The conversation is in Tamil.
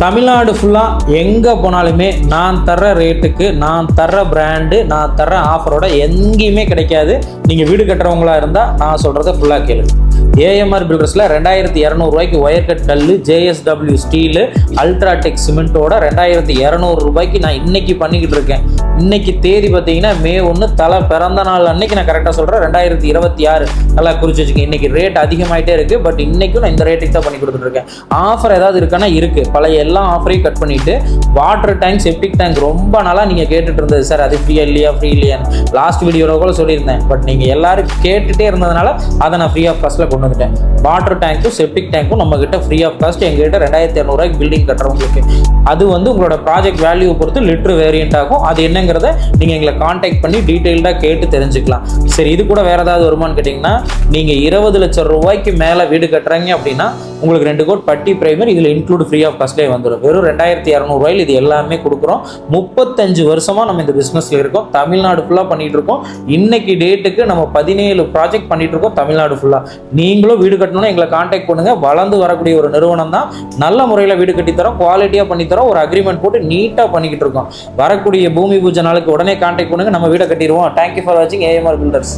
தமிழ்நாடு ஃபுல்லாக எங்கே போனாலுமே நான் தர்ற ரேட்டுக்கு, நான் தர்ற பிராண்டு, நான் தர்ற ஆஃபரோட எங்கேயுமே கிடைக்காது. நீங்கள் வீடு கட்டுறவங்களா இருந்தால் நான் சொல்கிறத ஃபுல்லாக கேளுங்க. ஏஎம்ஆர் பில்டர்ஸில் 2200 ஒயர் கட் கல், JSW ஸ்டீலு, அல்ட்ராடெக் சிமெண்ட்டோட 2200 நான் இன்னைக்கு பண்ணிக்கிட்டு இருக்கேன். இன்னைக்கு தேதி பார்த்தீங்கன்னா மே 1, தலை பிறந்த நாள் அன்னைக்கு நான் கரெக்டாக சொல்கிறேன். 2026 நல்லா குறிச்சு வச்சுக்கேன். இன்னைக்கு ரேட் அதிகமாகிட்டே இருக்குது. பட் இன்னைக்கும் நான் இந்த ரேட்டுக்கு தான் பண்ணி கொடுத்துட்ருக்கேன். ஆஃபர் ஏதாவது இருக்கானா இருக்குது. பழைய எல்லா ஆஃபரையும் கட் பண்ணிவிட்டு வாட்டர் டேங்க், செப்டிக் டேங்க் ரொம்ப நாளாக நீங்கள் கேட்டுட்டு இருந்தது சார், அது ஃப்ரீயா இல்லையா, ஃப்ரீ இல்லையான்னு லாஸ்ட் வீடியோவில் கூட சொல்லியிருந்தேன். பட் நீங்கள் எல்லாரும் கேட்டுகிட்டே இருந்ததுனால அதை நான் ஃப்ரீ ஆஃப் காஸ்ட்டில் கொண்டு வந்துட்டேன். வாட்டர் டேங்க்கும் செப்டிக் டேங்க்கும் நம்ம கிட்ட ஃப்ரீ ஆஃப் காஸ்ட். எங்ககிட்ட 2200 பில்டிங் கட்டுறவங்களுக்கு. அது வந்து உங்களோட ப்ராஜெக்ட் வேல்யூ பொறுத்து லிட்டர் வேரியன்ட் ஆகும். அது என்னங்கிறத நீங்கள் எங்களை கான்டாக்ட் பண்ணி டீட்டெயில்டாக கேட்டு தெரிஞ்சுக்கலாம். சரி, இது கூட வேறு ஏதாவது வருமானு கேட்டிங்கன்னா, நீங்கள் 20 லட்சம் ரூபாய்க்கு மேலே வீடு கட்டுறீங்க அப்படின்னா உங்களுக்கு 2 கோட் பட்டி பிரைமர் இதில் இன்க்ளூட் ஃப்ரீ ஆஃப் காஸ்ட்லேயே வந்துடும். வெறும் 2200 இது எல்லாமே கொடுக்குறோம். 35 வருஷமாக நம்ம இந்த பிஸ்னஸில் இருக்கோம். தமிழ்நாடு ஃபுல்லாக பண்ணிகிட்டு இருக்கோம். இன்னைக்கு டேட்டுக்கு நம்ம 17 ப்ராஜெக்ட் பண்ணிகிட்டு இருக்கோம் தமிழ்நாடு ஃபுல்லாக. நீங்களும் வீடு கட்டணும்னா எங்களை கான்டாக்ட் பண்ணுங்கள். வளர்ந்து வரக்கூடிய ஒரு நிறுவனம் தான். நல்ல முறையில் வீடு கட்டித்தரோம், குவாலிட்டியாக பண்ணித்தரோம். ஒரு அக்ரிமெண்ட் போட்டு நீட்டாக பண்ணிக்கிட்டு இருக்கோம். வரக்கூடிய பூமி பூஜை நாளுக்கு உடனே கான்டாக்ட் பண்ணுங்கள். நம்ம வீடை கட்டிடுவோம். தேங்க்யூ ஃபார் வாட்சிங் ஏஎம்ஆர் பில்டர்ஸ்.